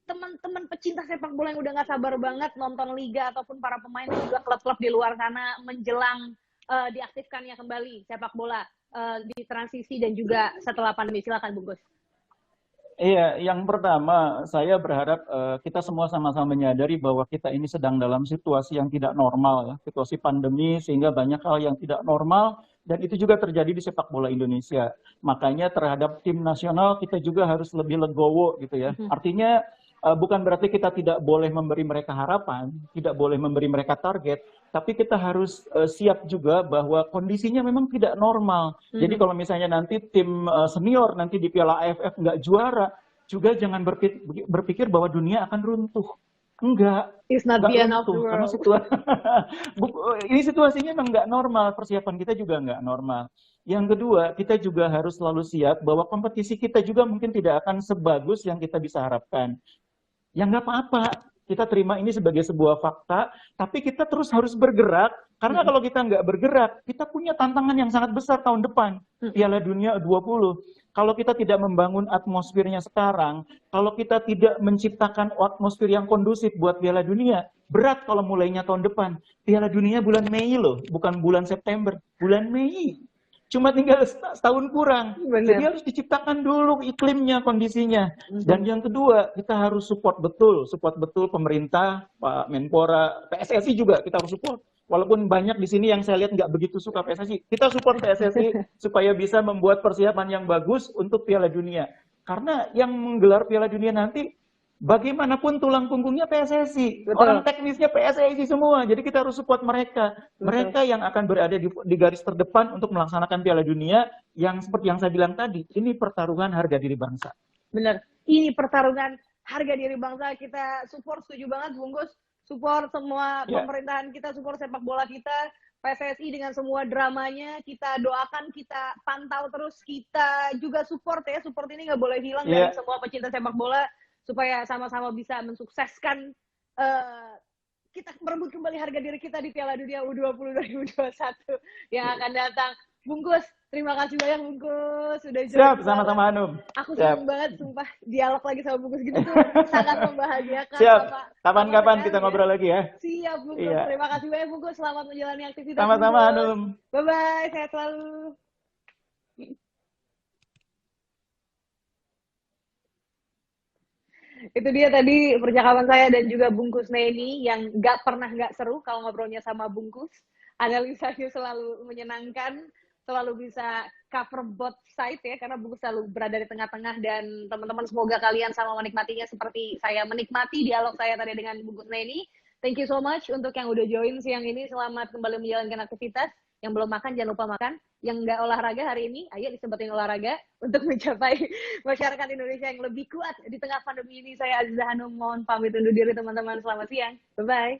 teman-teman pecinta sepak bola yang udah nggak sabar banget nonton liga ataupun para pemain dan juga klub-klub di luar sana menjelang diaktifkannya kembali sepak bola di transisi dan juga setelah pandemi. Silakan Bungkus. Iya, yang pertama saya berharap kita semua sama-sama menyadari bahwa kita ini sedang dalam situasi yang tidak normal ya, situasi pandemi sehingga banyak hal yang tidak normal dan itu juga terjadi di sepak bola Indonesia. Makanya terhadap tim nasional kita juga harus lebih legowo gitu ya. Artinya bukan berarti kita tidak boleh memberi mereka harapan, tidak boleh memberi mereka target, tapi kita harus siap juga bahwa kondisinya memang tidak normal. Jadi kalau misalnya nanti tim senior nanti di Piala AFF nggak juara, juga jangan berpikir bahwa dunia akan runtuh. Enggak. It's not the end of the world. Ini situasinya memang nggak normal, persiapan kita juga nggak normal. Yang kedua, kita juga harus selalu siap bahwa kompetisi kita juga mungkin tidak akan sebagus yang kita bisa harapkan. Ya nggak apa-apa, kita terima ini sebagai sebuah fakta, tapi kita terus harus bergerak, karena kalau kita nggak bergerak, kita punya tantangan yang sangat besar tahun depan, Piala Dunia 20. Kalau kita tidak membangun atmosfernya sekarang, kalau kita tidak menciptakan atmosfer yang kondusif buat Piala Dunia, berat kalau mulainya tahun depan. Piala Dunia bulan Mei loh, bukan bulan September, bulan Mei. Cuma tinggal setahun kurang. Bener. Jadi harus diciptakan dulu iklimnya, kondisinya. Dan yang kedua, kita harus support betul pemerintah, Pak Menpora, PSSI juga kita harus support. Walaupun banyak di sini yang saya lihat nggak begitu suka PSSI, kita support PSSI supaya bisa membuat persiapan yang bagus untuk Piala Dunia. Karena yang menggelar Piala Dunia nanti, bagaimanapun tulang punggungnya PSSI, orang teknisnya PSSI semua. Jadi kita harus support mereka. Mereka yang akan berada di garis terdepan untuk melaksanakan Piala Dunia yang seperti yang saya bilang tadi, ini pertaruhan harga diri bangsa. Bener, ini pertarungan harga diri bangsa. Kita support, setuju banget Bungkus. Support semua pemerintahan kita, support sepak bola kita. PSSI dengan semua dramanya, kita doakan, kita pantau terus, kita juga support ya, support ini nggak boleh hilang dari semua pecinta sepak bola, supaya sama-sama bisa mensukseskan kita merebut kembali harga diri kita di Piala Dunia U20 2021 yang akan datang. Bungkus, terima kasih banyak Bungkus sudah join. Siap, sama-sama Hanum. Aku senang banget, sumpah dialog lagi sama Bungkus gitu tuh sangat membahagiakan. Siap, kapan-kapan kita ngobrol lagi ya. Siap Bungkus, terima kasih banyak Bungkus, selamat menjalani aktivitas. Sama-sama Hanum. Bye-bye, sehat selalu. Itu dia tadi percakapan saya dan juga Bungkus Neni yang nggak seru kalau ngobrolnya sama Bungkus. Analisanya selalu menyenangkan, selalu bisa cover both side ya, karena Bungkus selalu berada di tengah-tengah, dan teman-teman semoga kalian sama menikmatinya seperti saya menikmati dialog saya tadi dengan Bungkus Neni. Thank you so much untuk yang udah join siang ini, selamat kembali menjalankan aktivitas. Yang belum makan jangan lupa makan, yang nggak olahraga hari ini ayo disempetin olahraga untuk mencapai masyarakat Indonesia yang lebih kuat di tengah pandemi ini. Saya Aziza Hanum mohon pamit undur diri teman-teman, selamat siang, bye bye.